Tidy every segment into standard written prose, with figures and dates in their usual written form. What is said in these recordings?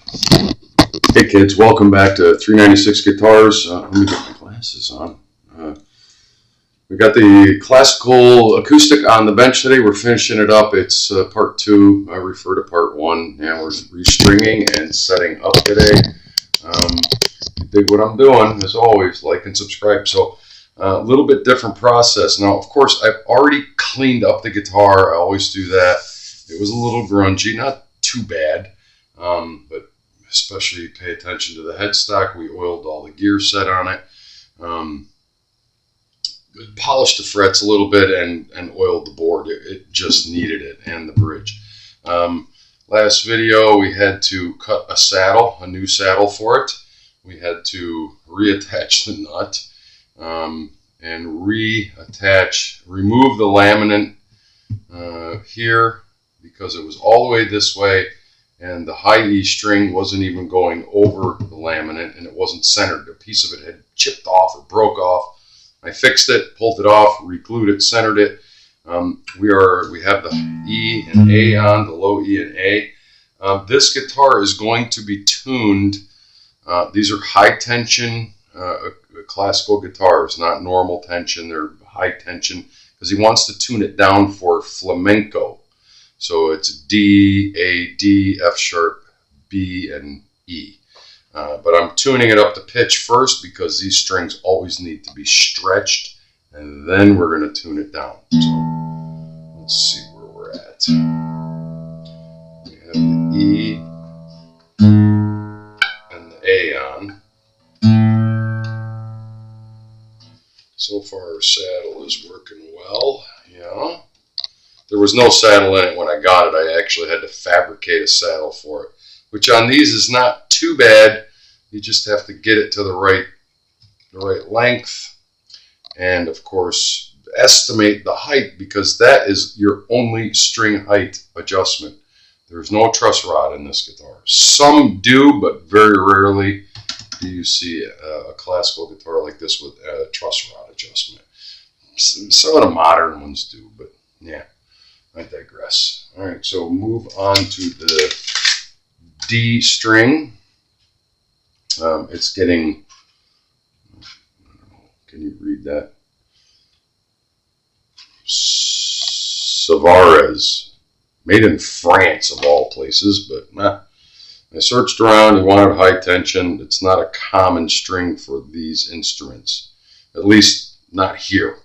Hey kids, welcome back to 396 Guitars. Let me get my glasses on. We got the classical acoustic on the bench today. We're finishing it up. It's part 2. I refer to part 1. Now we're restringing and setting up today. You dig what I'm doing, as always, like and subscribe. So a little bit different process. Now, of course, I've already cleaned up the guitar. I always do that. It was a little grungy, not too bad, but especially pay attention to the headstock. We oiled all the gear set on it, polished the frets a little bit, and oiled the board. It just needed it, and the bridge. Last video, we had to cut a saddle, a new saddle for it. We had to reattach the nut and remove the laminate here because it was all the way this way. And the high E string wasn't even going over the laminate, and it wasn't centered. A piece of it had chipped off or broke off. I fixed it, pulled it off, re-glued it, centered it. We have the E and A on, the low E and A. This guitar is going to be tuned. These are high tension classical guitars, not normal tension. They're high tension because he wants to tune it down for flamenco. So it's D, A, D, F sharp, B, and E. But I'm tuning it up to pitch first because these strings always need to be stretched, and then we're going to tune it down. So let's see where we're at. We have the E and the A on. So far our saddle is working well, yeah. There was no saddle in it when I got it. I actually had to fabricate a saddle for it, which on these is not too bad. You just have to get it to the right length, and of course estimate the height, because that is your only string height adjustment. There's no truss rod in this guitar. Some do, but very rarely do you see a classical guitar like this with a truss rod adjustment. Some of the modern ones do, but yeah. I digress. All right, so move on to the D string. It's getting, I don't know, can you read that? Savares, made in France of all places, but nah. I searched around, he wanted high tension. It's not a common string for these instruments, at least not here.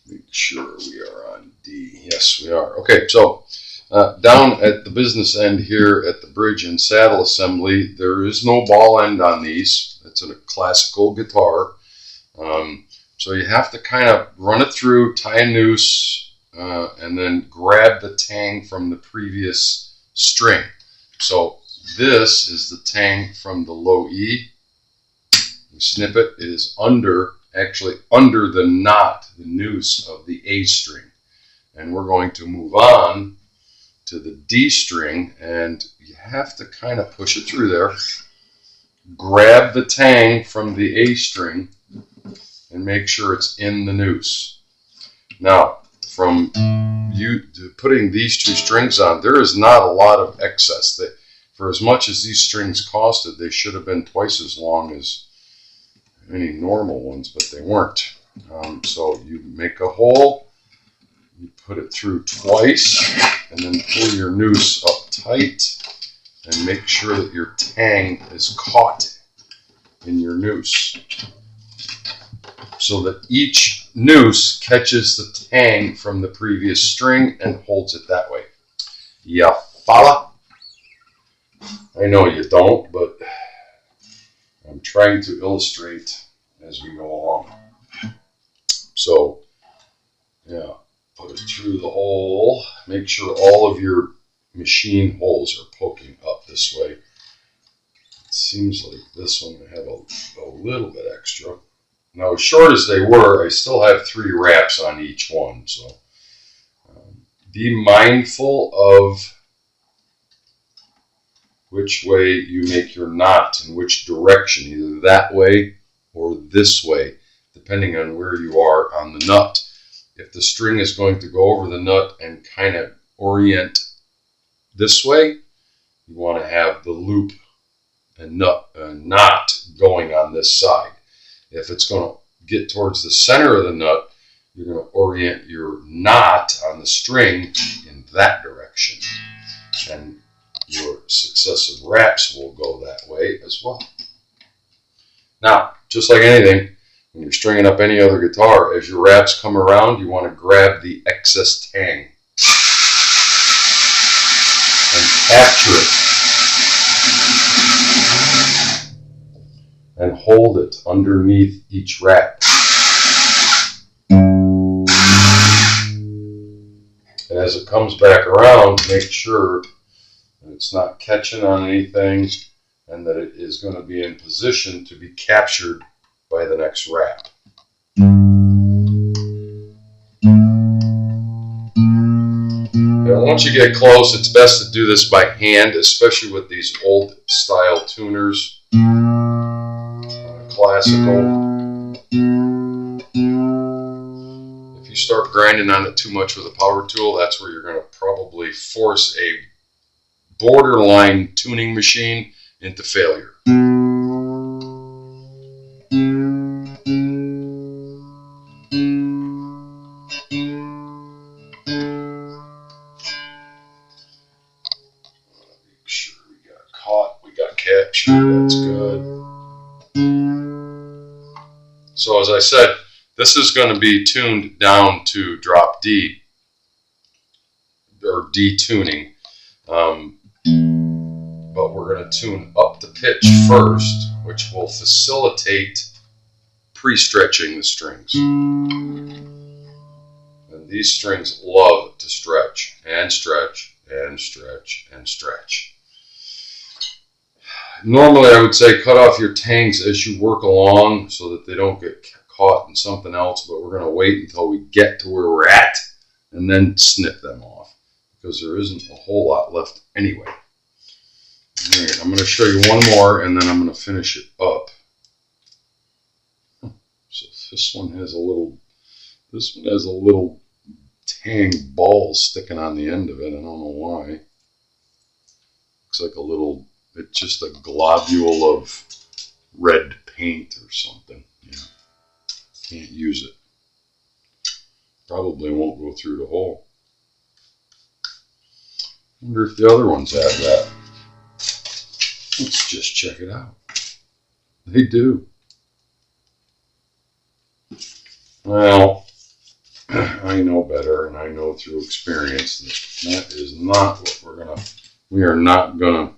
Make sure we are on D. Yes, we are. Okay, so down at the business end here at the bridge and saddle assembly, there is no ball end on these. It's a classical guitar. So you have to kind of run it through, tie a noose, and then grab the tang from the previous string. So this is the tang from the low E. We snip it. It is actually under the knot, the noose of the A string. And we're going to move on to the D string, and you have to kind of push it through there. Grab the tang from the A string and make sure it's in the noose. Now, from you putting these two strings on, there is not a lot of excess. For as much as these strings costed, they should have been twice as long as any normal ones, but they weren't. So you make a hole, you put it through twice, and then pull your noose up tight and make sure that your tang is caught in your noose, so that each noose catches the tang from the previous string and holds it that way. Ya follow? I know you don't, but I'm trying to illustrate as we go along. So, yeah, put it through the hole. Make sure all of your machine holes are poking up this way. It seems like this one I have a little bit extra. Now, as short as they were, I still have 3 wraps on each one. So, be mindful of which way you make your knot, in which direction, either that way or this way, depending on where you are on the nut. If the string is going to go over the nut and kind of orient this way, you want to have the loop and knot going on this side. If it's going to get towards the center of the nut, you're going to orient your knot on the string in that direction. And your successive wraps will go that way as well. Now, just like anything, when you're stringing up any other guitar, as your wraps come around, you want to grab the excess tang and capture it and hold it underneath each wrap. And as it comes back around, make sure that it's not catching on anything and that it is going to be in position to be captured by the next wrap. Now, once you get close, it's best to do this by hand, especially with these old style tuners, classical. If you start grinding on it too much with a power tool, that's where you're going to probably force a borderline tuning machine into failure. Make sure we got caught, we got captured, that's good. So as I said, this is going to be tuned down to drop D, or D tuning. But we're going to tune up the pitch first, which will facilitate pre-stretching the strings. And these strings love to stretch and stretch and stretch and stretch. Normally I would say cut off your tangs as you work along so that they don't get caught in something else, but we're going to wait until we get to where we're at and then snip them off, because there isn't a whole lot left anyway. All right, I'm going to show you one more and then I'm going to finish it up. So this one has a little tang ball sticking on the end of it. I don't know why. Looks like it's just a globule of red paint or something. Yeah. Can't use it. Probably won't go through the hole. Wonder if the other ones have that. Let's just check it out. They do. Well, I know better, and I know through experience that is not what we are not gonna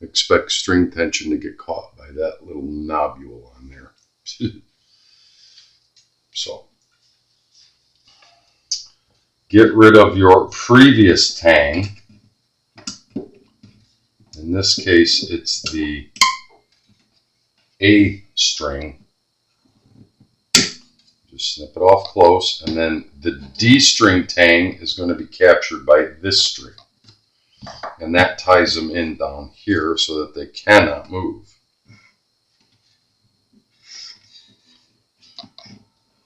expect string tension to get caught by that little nobule on there. So, get rid of your previous tang. In this case, it's the A string. Just snip it off close, and then the D string tang is going to be captured by this string. And that ties them in down here so that they cannot move.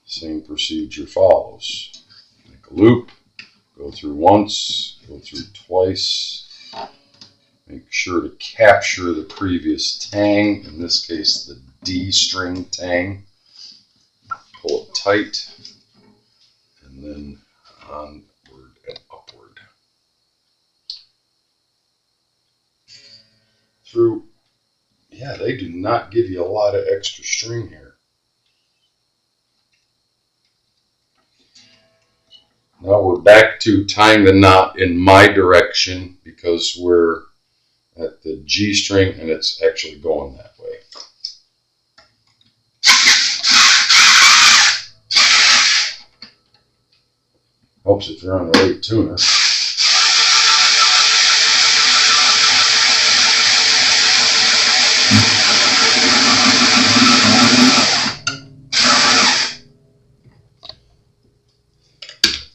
Same procedure follows. Make a loop, go through once, go through twice. Make sure to capture the previous tang, in this case the D string tang. Pull it tight, and then onward and upward. Yeah, they do not give you a lot of extra string here. Now we're back to tying the knot in my direction because we're at the G string and it's actually going that way. Helps if you're on the right tuner.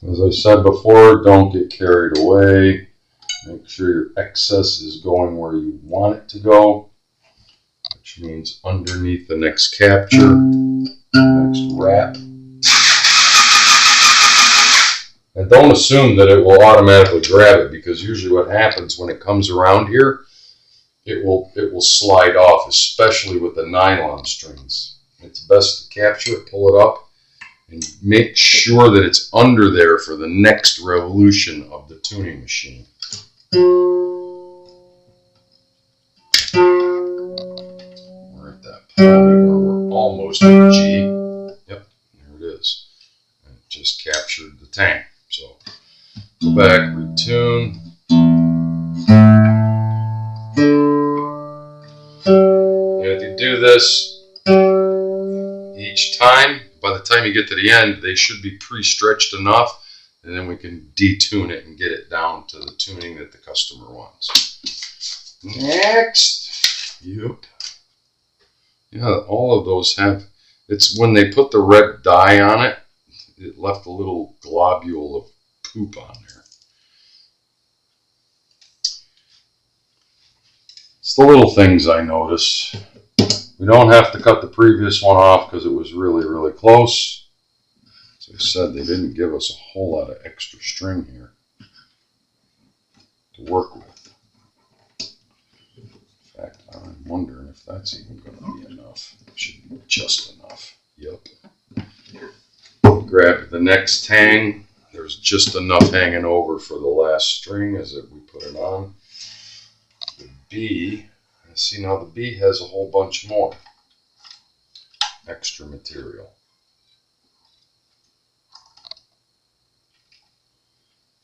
As I said before, don't get carried away. Make sure your excess is going where you want it to go, which means underneath the next capture, next wrap. And don't assume that it will automatically grab it, because usually what happens when it comes around here, it will slide off, especially with the nylon strings. It's best to capture it, pull it up, and make sure that it's under there for the next revolution of the tuning machine. We're at that point where we're almost at G. Yep, there it is. And it just captured the tang. So go back, retune. And if you do this each time, by the time you get to the end, they should be pre-stretched enough, and then we can detune it and get it down to the tuning that the customer wants. Next. Yep. Yeah, all of those have, it's when they put the red dye on it, it left a little globule of poop on there. It's the little things I notice. We don't have to cut the previous one off because it was really, really close. As I said, they didn't give us a whole lot of extra string here to work with. In fact, I'm wondering if that's even going to be enough. It should be just enough. Yep. Grab the next tang. There's just enough hanging over for the last string as we put it on. The B. See, now the B has a whole bunch more extra material.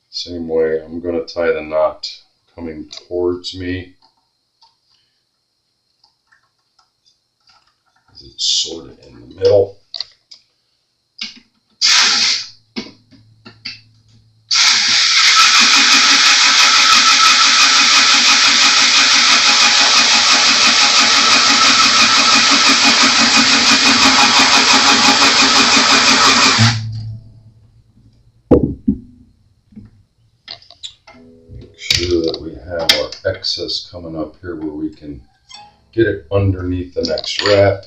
Same way, I'm going to tie the knot coming towards me, as it's sort of in the middle. Excess coming up here where we can get it underneath the next wrap.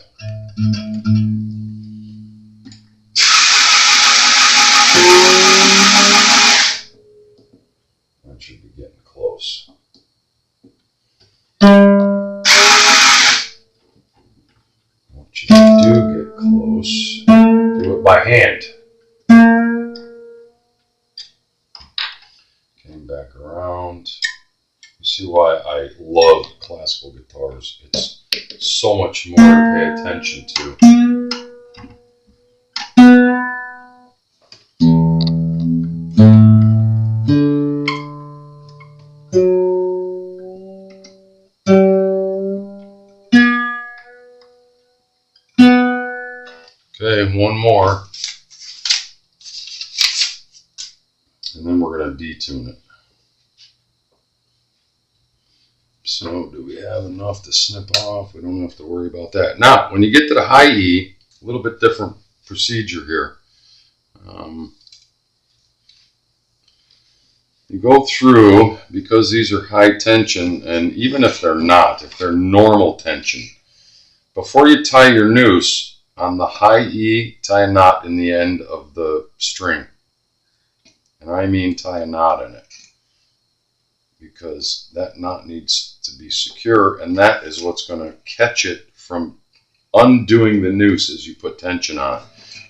That should be getting close. Once you do get close, do it by hand. Came back around. See why I love classical guitars. It's so much more to pay attention to. Okay, one more. And then we're going to detune it. So do we have enough to snip off? We don't have to worry about that. Now, when you get to the high E, a little bit different procedure here. You go through, because these are high tension, and even if they're not, if they're normal tension, before you tie your noose, on the high E, tie a knot in the end of the string. And I mean tie a knot in it, because that knot needs to be secure, and that is what's going to catch it from undoing the noose as you put tension on it.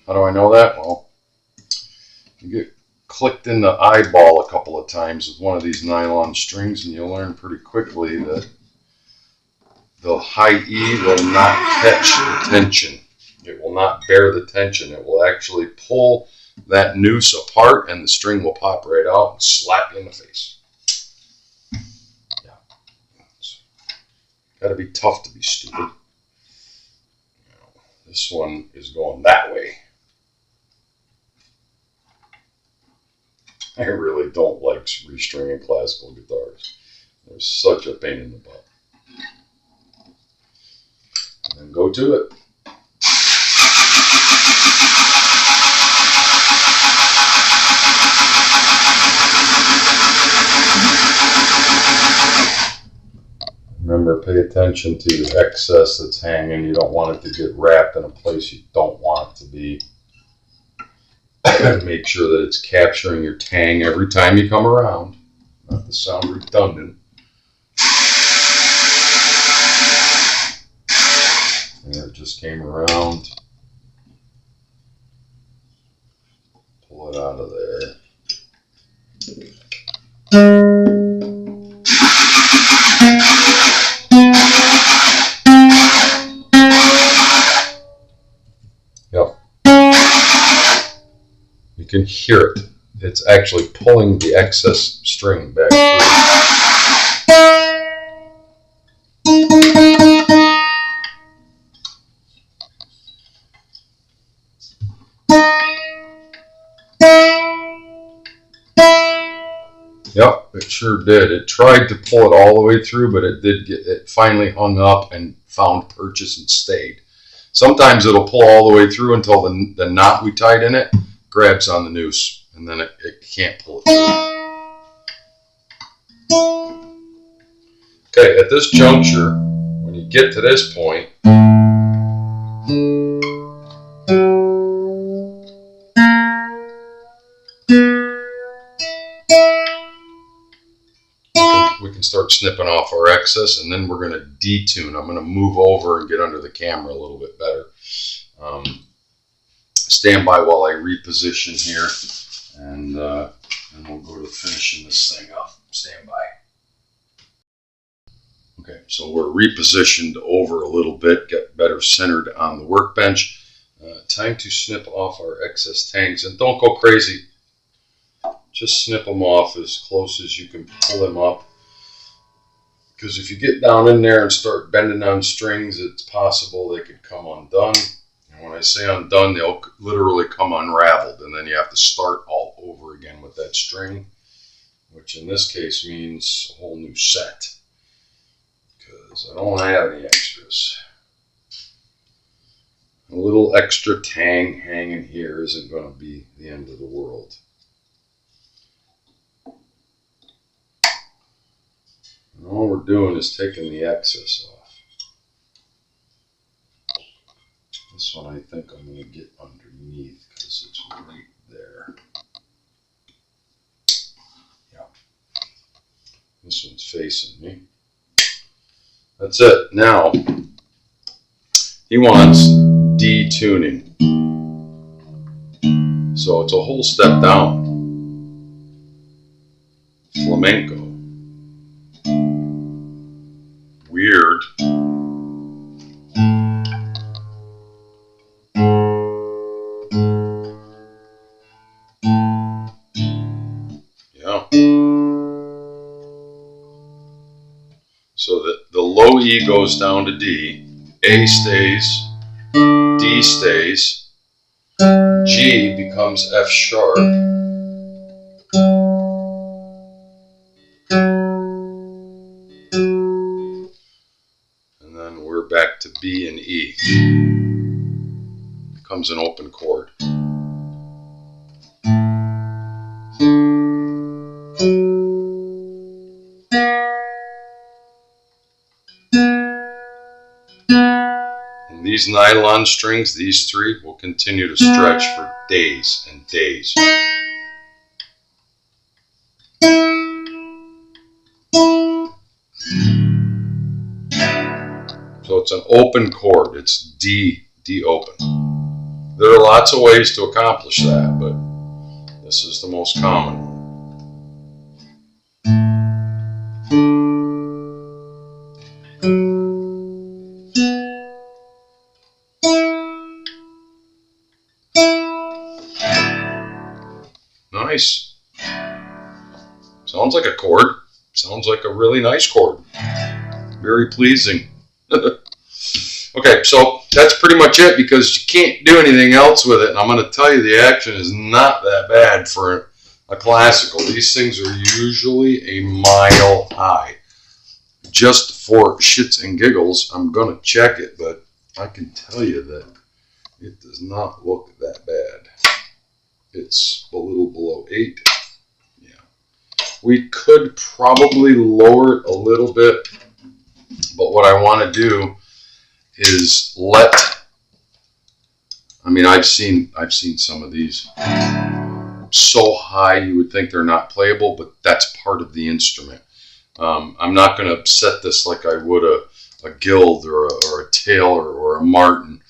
How do I know that? Well, you get clicked in the eyeball a couple of times with one of these nylon strings, and you'll learn pretty quickly that the high E will not catch the tension. It will not bear the tension. It will actually pull that noose apart, and the string will pop right out and slap you in the face. Got to be tough to be stupid. This one is going that way. I really don't like restringing classical guitars. They're such a pain in the butt. And then go to it. Remember, pay attention to the excess that's hanging. You don't want it to get wrapped in a place you don't want it to be. Make sure that it's capturing your tang every time you come around. Not to sound redundant. There, it just came around. Pull it out of there. Yep. You can hear it. It's actually pulling the excess string back through. Yep, it sure did. It tried to pull it all the way through, but it finally hung up and found purchase and stayed. Sometimes it'll pull all the way through until the knot we tied in it grabs on the noose, and then it can't pull it through. Okay, at this juncture, when you get to this point, we can start snipping off our excess, and then we're going to detune. I'm going to move over and get under the camera a little bit better. Stand by while I reposition here, and we'll go to finishing this thing up. Stand by. Okay, so we're repositioned over a little bit, get better centered on the workbench. Time to snip off our excess tangs, and don't go crazy. Just snip them off as close as you can pull them up. Because if you get down in there and start bending on strings, it's possible they could come undone. And when I say undone, they'll literally come unraveled, and then you have to start all over again with that string, which in this case means a whole new set. Because I don't have any extras. A little extra tang hanging here isn't going to be the end of the world. And all we're doing is taking the excess off. This one I think I'm going to get underneath because it's right there. Yeah. This one's facing me. That's it. Now, he wants detuning. So it's a whole step down. Flamenco. Weird. Yeah. So the low E goes down to D, A stays, D stays, G becomes F sharp, and then we're back to B and E. Becomes an open chord. And these nylon strings, these three, will continue to stretch for days and days. So it's an open chord. It's D open. There are lots of ways to accomplish that, but this is the most common one. Nice. Sounds like a chord. Sounds like a really nice chord. Very pleasing. Okay, so that's pretty much it because you can't do anything else with it. And I'm going to tell you the action is not that bad for a classical. These things are usually a mile high. Just for shits and giggles, I'm going to check it, but I can tell you that it does not look that bad. It's a little below 8. Yeah. We could probably lower it a little bit, but what I want to do is let I mean, I've seen some of these so high you would think they're not playable, but that's part of the instrument. I'm not going to set this like I would a Guild or a Taylor or a Martin.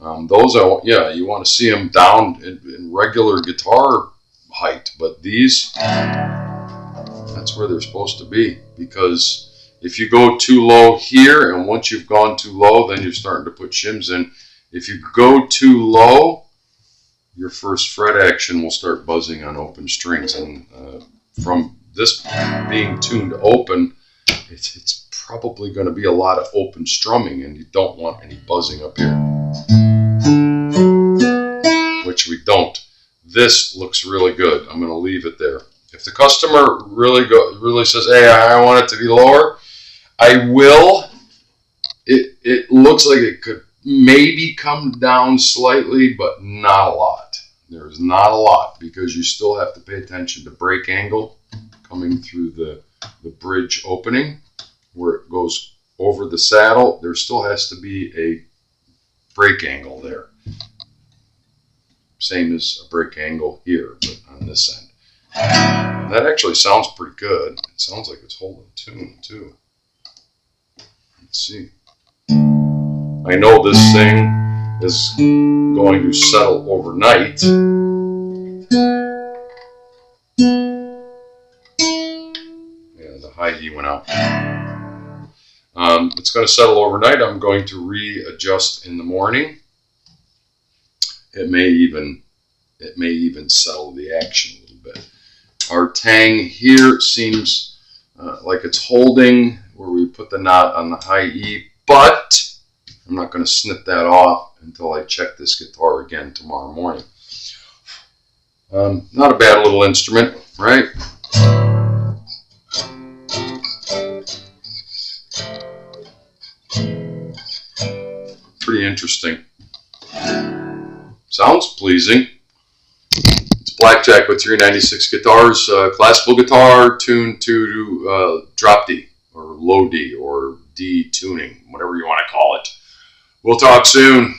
Those are, yeah, you want to see them down in regular guitar height, but these, that's where they're supposed to be, because if you go too low here, and once you've gone too low, then you're starting to put shims in. If you go too low, your first fret action will start buzzing on open strings, and from this being tuned open, it's probably going to be a lot of open strumming, and you don't want any buzzing up here, which we don't. This looks really good. I'm going to leave it there. If the customer really says, hey, I want it to be lower, I will. It looks like it could maybe come down slightly, but not a lot. There's not a lot, because you still have to pay attention to break angle coming through the bridge opening where it goes over the saddle. There still has to be a break angle there. Same as a break angle here, but on this end. That actually sounds pretty good. It sounds like it's holding tune too. Let's see. I know this thing is going to settle overnight. Yeah, the high E went out. It's going to settle overnight. I'm going to readjust in the morning. It may even settle the action a little bit. Our tang here seems like it's holding where we put the knot on the high E, but I'm not going to snip that off until I check this guitar again tomorrow morning. Not a bad little instrument, right? Pretty interesting. Sounds pleasing. It's Blackjack with 396 guitars, classical guitar tuned to drop D or low D or D tuning, whatever you want to call it. We'll talk soon.